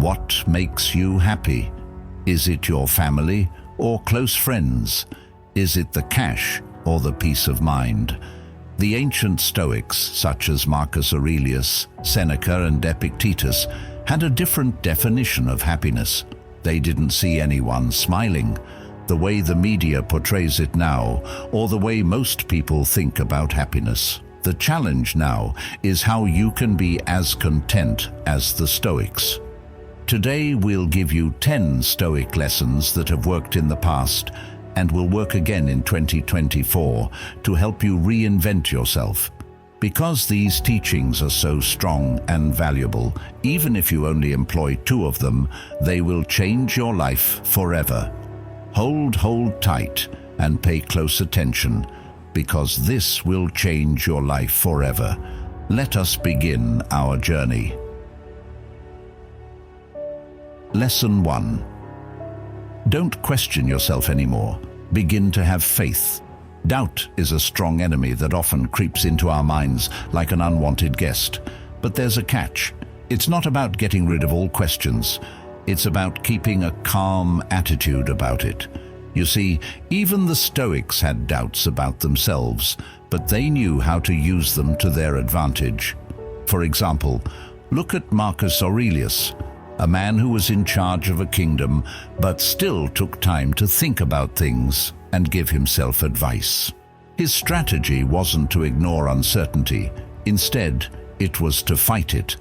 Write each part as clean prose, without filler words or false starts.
What makes you happy? Is it your family or close friends? Is it the cash or the peace of mind? The ancient Stoics, such as Marcus Aurelius, Seneca, and Epictetus, had a different definition of happiness. They didn't see anyone smiling, the way the media portrays it now, or the way most people think about happiness. The challenge now is how you can be as content as the Stoics. Today we'll give you 10 Stoic lessons that have worked in the past and will work again in 2024 to help you reinvent yourself. Because these teachings are so strong and valuable, even if you only employ 2 of them, they will change your life forever. Hold tight and pay close attention, because this will change your life forever. Let us begin our journey. Lesson 1. Don't question yourself anymore. Begin to have faith. Doubt is a strong enemy that often creeps into our minds like an unwanted guest. But there's a catch. It's not about getting rid of all questions. It's about keeping a calm attitude about it. You see, even the Stoics had doubts about themselves, but they knew how to use them to their advantage. For example, look at Marcus Aurelius, a man who was in charge of a kingdom, but still took time to think about things and give himself advice. His strategy wasn't to ignore uncertainty. Instead, it was to fight it.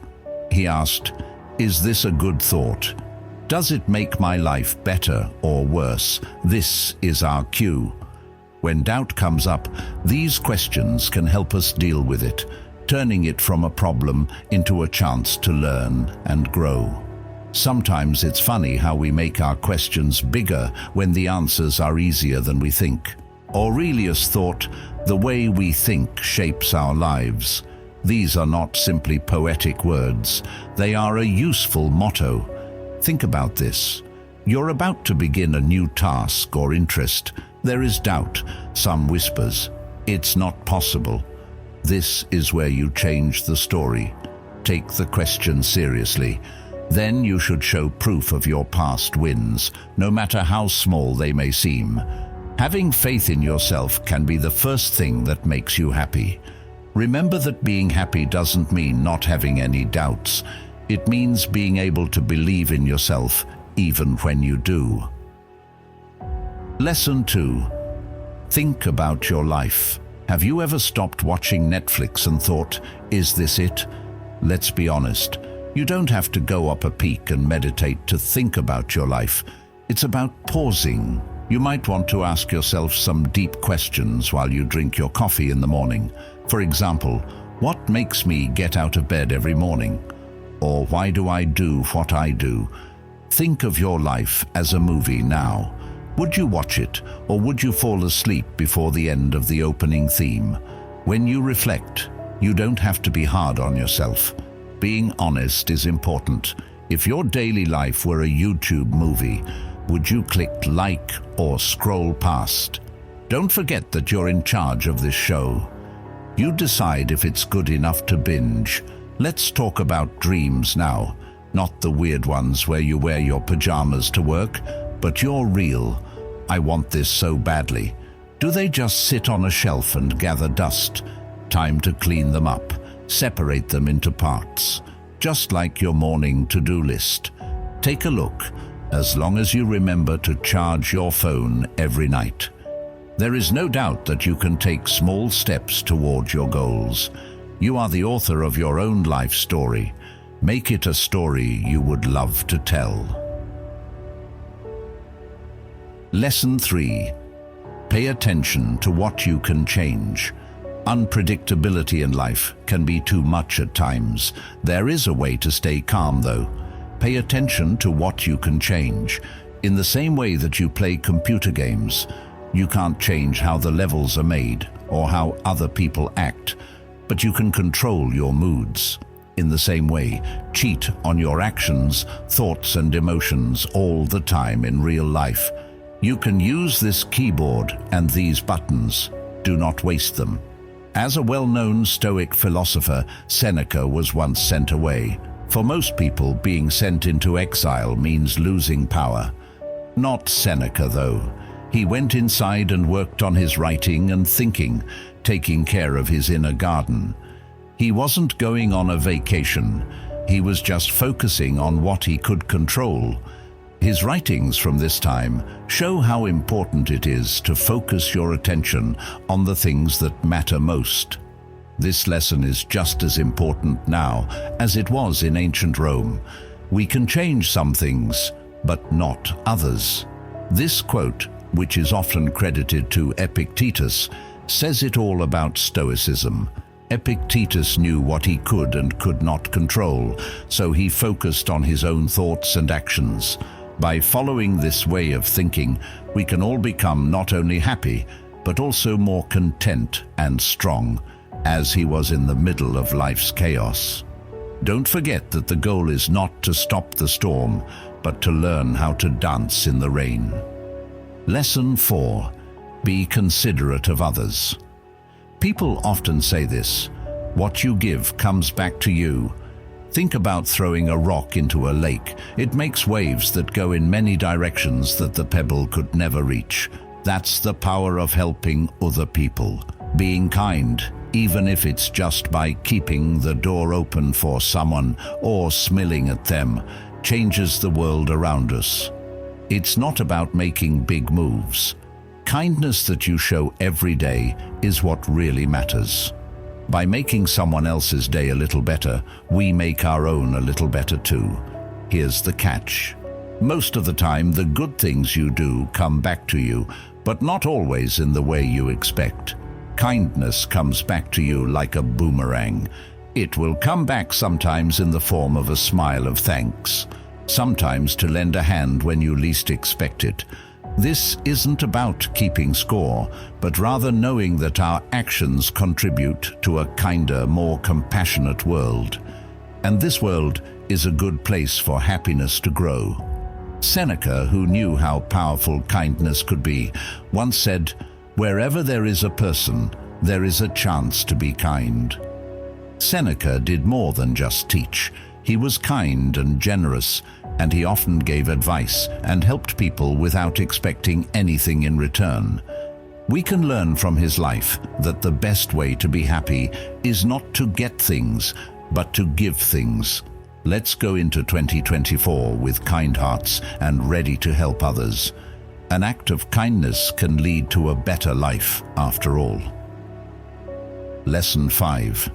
He asked, "Is this a good thought? Does it make my life better or worse?" This is our cue. When doubt comes up, these questions can help us deal with it, turning it from a problem into a chance to learn and grow. Sometimes it's funny how we make our questions bigger when the answers are easier than we think. Aurelius thought, "The way we think shapes our lives." These are not simply poetic words. They are a useful motto. Think about this. You're about to begin a new task or interest. There is doubt. Some whispers, "It's not possible." This is where you change the story. Take the question seriously. Then you should show proof of your past wins, no matter how small they may seem. Having faith in yourself can be the first thing that makes you happy. Remember that being happy doesn't mean not having any doubts. It means being able to believe in yourself even when you do. Lesson 2. Think about your life. Have you ever stopped watching Netflix and thought, "Is this it?" Let's be honest. You don't have to go up a peak and meditate to think about your life. It's about pausing. You might want to ask yourself some deep questions while you drink your coffee in the morning. For example, what makes me get out of bed every morning? Or why do I do what I do? Think of your life as a movie now. Would you watch it, or would you fall asleep before the end of the opening theme? When you reflect, you don't have to be hard on yourself. Being honest is important. If your daily life were a YouTube movie, would you click like or scroll past? Don't forget that you're in charge of this show. You decide if it's good enough to binge. Let's talk about dreams now. Not the weird ones where you wear your pajamas to work, but your real, "I want this so badly." Do they just sit on a shelf and gather dust? Time to clean them up. Separate them into parts, just like your morning to-do list. Take a look, as long as you remember to charge your phone every night. There is no doubt that you can take small steps toward your goals. You are the author of your own life story. Make it a story you would love to tell. Lesson 3. Pay attention to what you can change. Unpredictability in life can be too much at times. There is a way to stay calm, though. Pay attention to what you can change. In the same way that you play computer games, you can't change how the levels are made or how other people act, but you can control your moods. In the same way, cheat on your actions, thoughts, and emotions all the time in real life. You can use this keyboard and these buttons. Do not waste them. As a well-known Stoic philosopher, Seneca was once sent away. For most people, being sent into exile means losing power. Not Seneca, though. He went inside and worked on his writing and thinking, taking care of his inner garden. He wasn't going on a vacation. He was just focusing on what he could control. His writings from this time show how important it is to focus your attention on the things that matter most. This lesson is just as important now as it was in ancient Rome. We can change some things, but not others. This quote, which is often credited to Epictetus, says it all about Stoicism. Epictetus knew what he could and could not control, so he focused on his own thoughts and actions. By following this way of thinking, we can all become not only happy, but also more content and strong, as he was in the middle of life's chaos. Don't forget that the goal is not to stop the storm, but to learn how to dance in the rain. Lesson 4. Be considerate of others. People often say this: what you give comes back to you. Think about throwing a rock into a lake. It makes waves that go in many directions that the pebble could never reach. That's the power of helping other people. Being kind, even if it's just by keeping the door open for someone or smiling at them, changes the world around us. It's not about making big moves. Kindness that you show every day is what really matters. By making someone else's day a little better, we make our own a little better too. Here's the catch. Most of the time, the good things you do come back to you, but not always in the way you expect. Kindness comes back to you like a boomerang. It will come back sometimes in the form of a smile of thanks, sometimes to lend a hand when you least expect it. This isn't about keeping score, but rather knowing that our actions contribute to a kinder, more compassionate world. And this world is a good place for happiness to grow. Seneca, who knew how powerful kindness could be, once said, "Wherever there is a person, there is a chance to be kind." Seneca did more than just teach. He was kind and generous, and he often gave advice and helped people without expecting anything in return. We can learn from his life that the best way to be happy is not to get things, but to give things. Let's go into 2024 with kind hearts and ready to help others. An act of kindness can lead to a better life, after all. Lesson 5.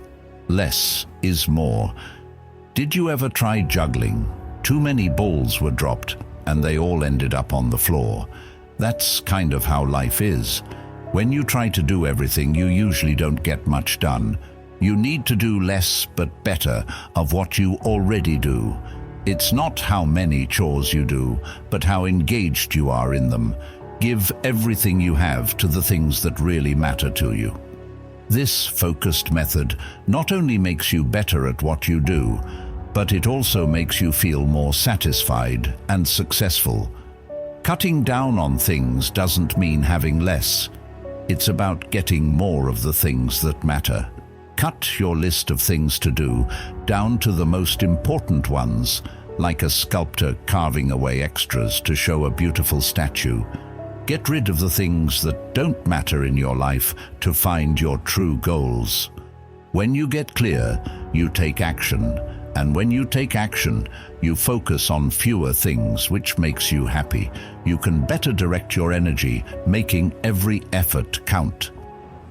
Less is more. Did you ever try juggling? Too many balls were dropped, and they all ended up on the floor. That's kind of how life is. When you try to do everything, you usually don't get much done. You need to do less but better of what you already do. It's not how many chores you do, but how engaged you are in them. Give everything you have to the things that really matter to you. This focused method not only makes you better at what you do, but it also makes you feel more satisfied and successful. Cutting down on things doesn't mean having less. It's about getting more of the things that matter. Cut your list of things to do down to the most important ones, like a sculptor carving away extras to show a beautiful statue. Get rid of the things that don't matter in your life to find your true goals. When you get clear, you take action. And when you take action, you focus on fewer things, which makes you happy. You can better direct your energy, making every effort count.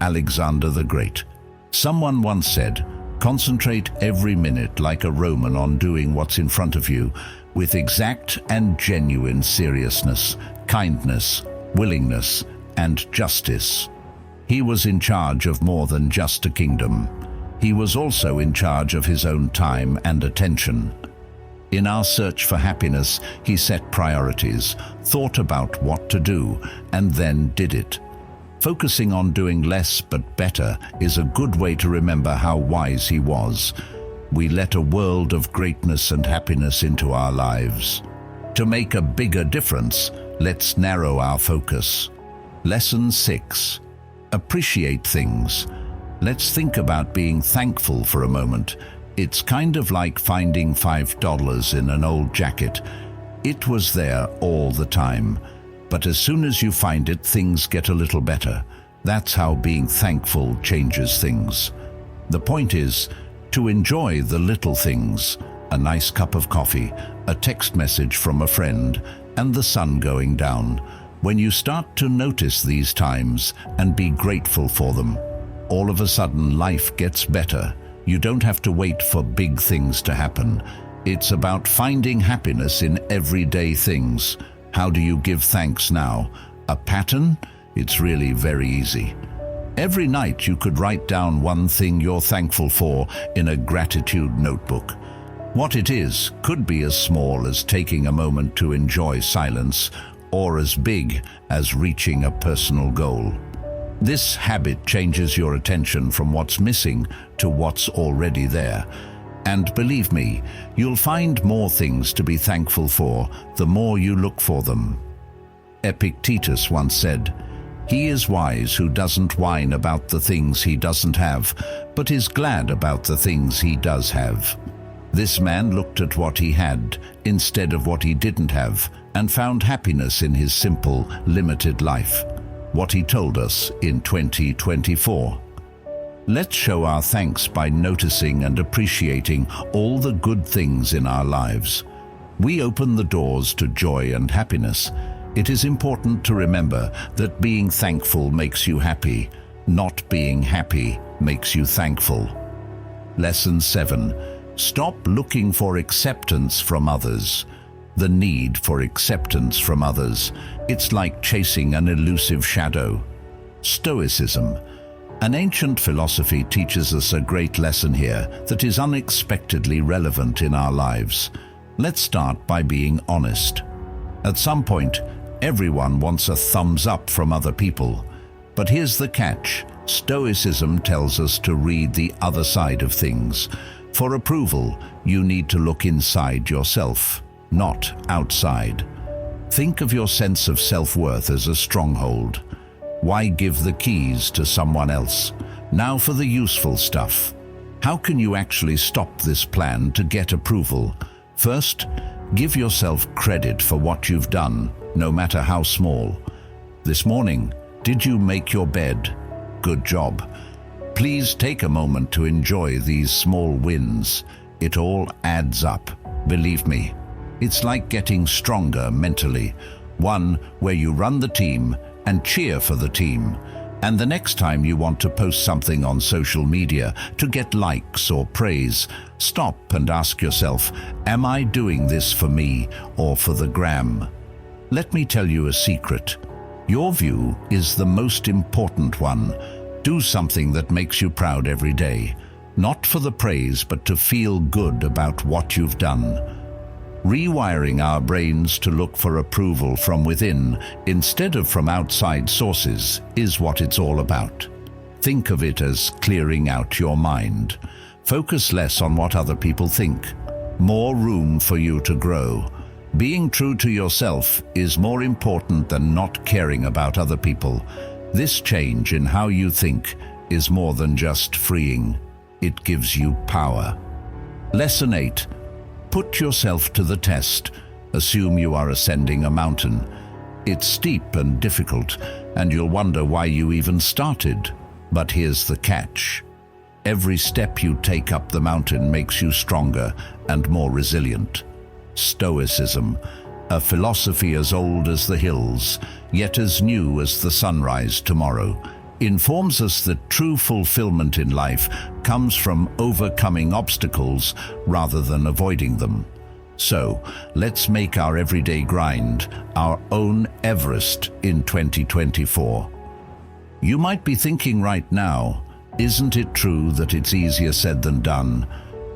Alexander the Great. Someone once said, "Concentrate every minute like a Roman on doing what's in front of you, with exact and genuine seriousness, kindness, willingness, and justice." He was in charge of more than just a kingdom. He was also in charge of his own time and attention. In our search for happiness, he set priorities, thought about what to do, and then did it. Focusing on doing less but better is a good way to remember how wise he was. We let a world of greatness and happiness into our lives. To make a bigger difference, let's narrow our focus. Lesson 6. Appreciate things. Let's think about being thankful for a moment. It's kind of like finding $5 in an old jacket. It was there all the time, but as soon as you find it, things get a little better. That's how being thankful changes things. The point is to enjoy the little things: a nice cup of coffee, a text message from a friend, and the sun going down. When you start to notice these times and be grateful for them, all of a sudden life gets better. You don't have to wait for big things to happen. It's about finding happiness in everyday things. How do you give thanks now? A pattern? It's really very easy. Every night you could write down one thing you're thankful for in a gratitude notebook. What it is could be as small as taking a moment to enjoy silence, or as big as reaching a personal goal. This habit changes your attention from what's missing to what's already there. And believe me, you'll find more things to be thankful for the more you look for them. Epictetus once said, "He is wise who doesn't whine about the things he doesn't have, but is glad about the things he does have." This man looked at what he had instead of what he didn't have, and found happiness in his simple, limited life. What he told us in 2024. Let's show our thanks by noticing and appreciating all the good things in our lives. We open the doors to joy and happiness. It is important to remember that being thankful makes you happy, not being happy makes you thankful. Lesson 7. Stop looking for acceptance from others. The need for acceptance from others. It's like chasing an elusive shadow. Stoicism. An ancient philosophy teaches us a great lesson here that is unexpectedly relevant in our lives. Let's start by being honest. At some point, everyone wants a thumbs up from other people. But here's the catch. Stoicism tells us to read the other side of things. For approval, you need to look inside yourself, not outside. Think of your sense of self-worth as a stronghold. Why give the keys to someone else? Now for the useful stuff. How can you actually stop this plan to get approval? First, give yourself credit for what you've done, no matter how small. This morning, did you make your bed? Good job. Please take a moment to enjoy these small wins. It all adds up, believe me. It's like getting stronger mentally. One where you run the team and cheer for the team. And the next time you want to post something on social media to get likes or praise, stop and ask yourself, am I doing this for me or for the gram? Let me tell you a secret. Your view is the most important one. Do something that makes you proud every day. Not for the praise, but to feel good about what you've done. Rewiring our brains to look for approval from within instead of from outside sources is what it's all about. Think of it as clearing out your mind. Focus less on what other people think. More room for you to grow. Being true to yourself is more important than not caring about other people. This change in how you think is more than just freeing. It gives you power. Lesson 8. Put yourself to the test. Assume you are ascending a mountain. It's steep and difficult, and you'll wonder why you even started. But here's the catch. Every step you take up the mountain makes you stronger and more resilient. Stoicism, a philosophy as old as the hills, yet as new as the sunrise tomorrow, informs us that true fulfillment in life comes from overcoming obstacles rather than avoiding them. So, let's make our everyday grind our own Everest in 2024. You might be thinking right now, isn't it true that it's easier said than done?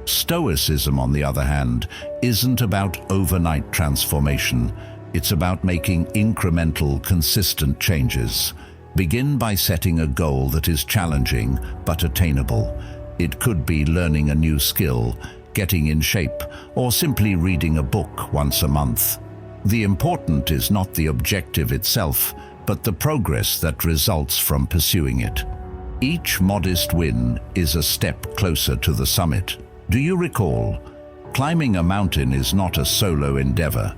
Stoicism, on the other hand, isn't about overnight transformation. It's about making incremental, consistent changes. Begin by setting a goal that is challenging but attainable. It could be learning a new skill, getting in shape, or simply reading a book once a month. The important is not the objective itself, but the progress that results from pursuing it. Each modest win is a step closer to the summit. Do you recall? Climbing a mountain is not a solo endeavor.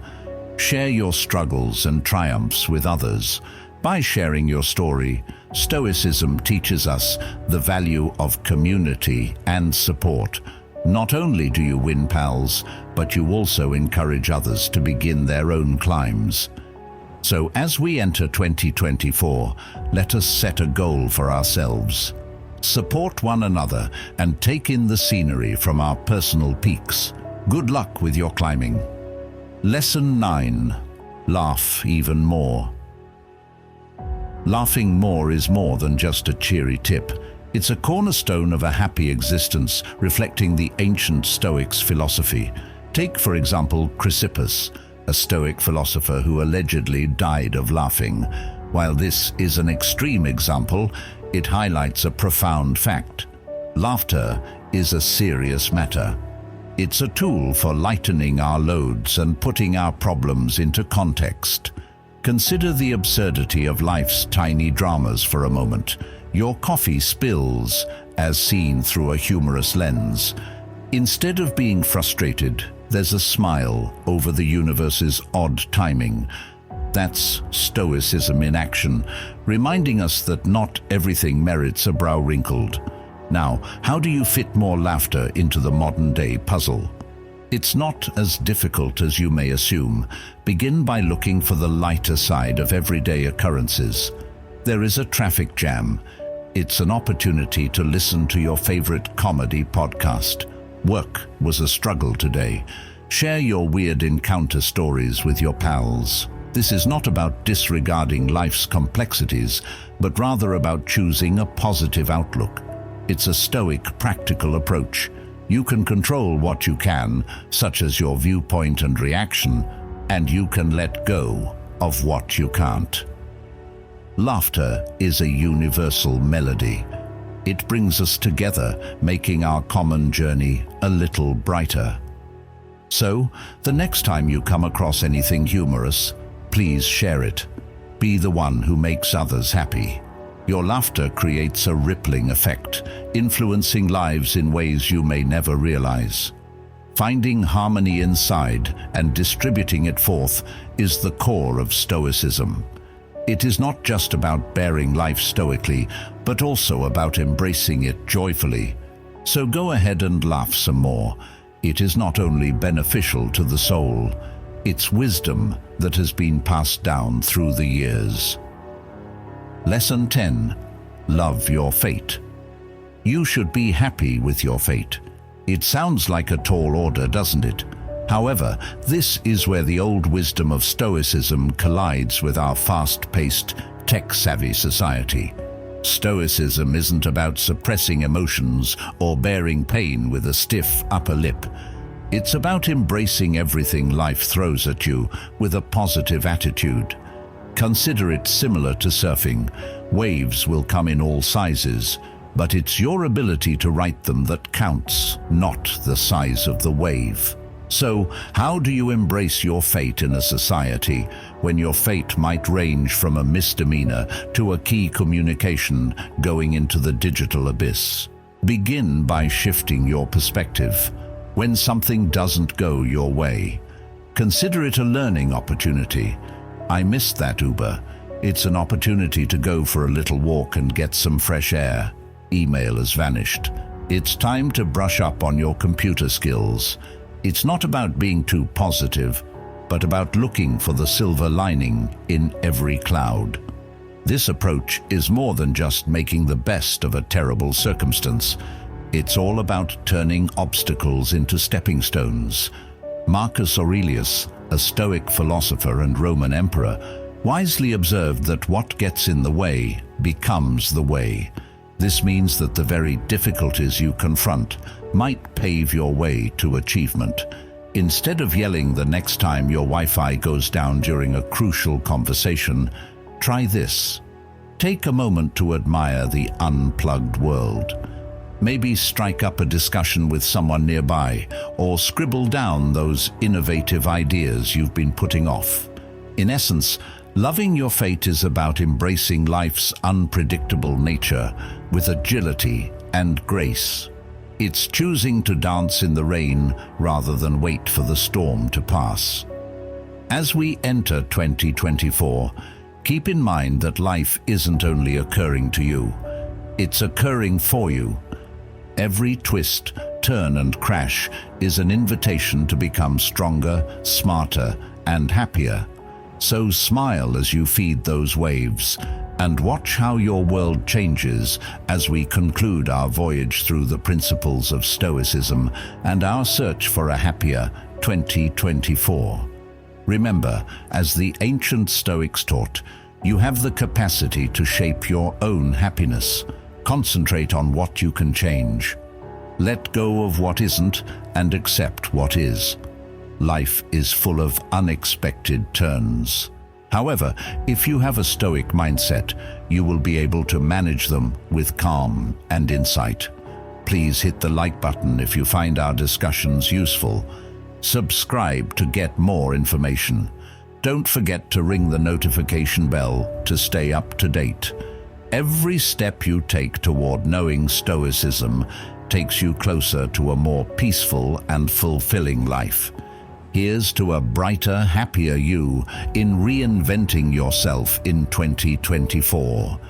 Share your struggles and triumphs with others. By sharing your story, Stoicism teaches us the value of community and support. Not only do you win pals, but you also encourage others to begin their own climbs. So as we enter 2024, let us set a goal for ourselves. Support one another and take in the scenery from our personal peaks. Good luck with your climbing. Lesson 9. Laugh even more. Laughing more is more than just a cheery tip. It's a cornerstone of a happy existence, reflecting the ancient Stoics' philosophy. Take, for example, Chrysippus, a Stoic philosopher who allegedly died of laughing. While this is an extreme example, it highlights a profound fact. Laughter is a serious matter. It's a tool for lightening our loads and putting our problems into context. Consider the absurdity of life's tiny dramas for a moment. Your coffee spills, as seen through a humorous lens. Instead of being frustrated, there's a smile over the universe's odd timing. That's Stoicism in action, reminding us that not everything merits a brow wrinkled. Now, how do you fit more laughter into the modern-day puzzle? It's not as difficult as you may assume. Begin by looking for the lighter side of everyday occurrences. There is a traffic jam. It's an opportunity to listen to your favorite comedy podcast. Work was a struggle today. Share your weird encounter stories with your pals. This is not about disregarding life's complexities, but rather about choosing a positive outlook. It's a Stoic, practical approach. You can control what you can, such as your viewpoint and reaction, and you can let go of what you can't. Laughter is a universal melody. It brings us together, making our common journey a little brighter. So, the next time you come across anything humorous, please share it. Be the one who makes others happy. Your laughter creates a rippling effect, influencing lives in ways you may never realize. Finding harmony inside and distributing it forth is the core of Stoicism. It is not just about bearing life stoically, but also about embracing it joyfully. So go ahead and laugh some more. It is not only beneficial to the soul, it's wisdom that has been passed down through the years. Lesson 10. Love your fate. You should be happy with your fate. It sounds like a tall order, doesn't it? However, this is where the old wisdom of Stoicism collides with our fast-paced, tech-savvy society. Stoicism isn't about suppressing emotions or bearing pain with a stiff upper lip. It's about embracing everything life throws at you with a positive attitude. Consider it similar to surfing. Waves will come in all sizes, but it's your ability to ride them that counts, not the size of the wave. So, how do you embrace your fate in a society when your fate might range from a misdemeanor to a key communication going into the digital abyss? Begin by shifting your perspective. When something doesn't go your way, consider it a learning opportunity. I missed that Uber. It's an opportunity to go for a little walk and get some fresh air. Email has vanished. It's time to brush up on your computer skills. It's not about being too positive, but about looking for the silver lining in every cloud. This approach is more than just making the best of a terrible circumstance. It's all about turning obstacles into stepping stones. Marcus Aurelius, a Stoic philosopher and Roman emperor, wisely observed that what gets in the way becomes the way. This means that the very difficulties you confront might pave your way to achievement. Instead of yelling the next time your Wi-Fi goes down during a crucial conversation, try this. Take a moment to admire the unplugged world. Maybe strike up a discussion with someone nearby, or scribble down those innovative ideas you've been putting off. In essence, loving your fate is about embracing life's unpredictable nature with agility and grace. It's choosing to dance in the rain rather than wait for the storm to pass. As we enter 2024, keep in mind that life isn't only occurring to you, it's occurring for you. Every twist, turn and crash is an invitation to become stronger, smarter, and happier. So smile as you feed those waves, and watch how your world changes as we conclude our voyage through the principles of Stoicism and our search for a happier 2024. Remember, as the ancient Stoics taught, you have the capacity to shape your own happiness. Concentrate on what you can change. Let go of what isn't and accept what is. Life is full of unexpected turns. However, if you have a Stoic mindset, you will be able to manage them with calm and insight. Please hit the like button if you find our discussions useful. Subscribe to get more information. Don't forget to ring the notification bell to stay up to date. Every step you take toward knowing Stoicism takes you closer to a more peaceful and fulfilling life. Here's to a brighter, happier you in reinventing yourself in 2024.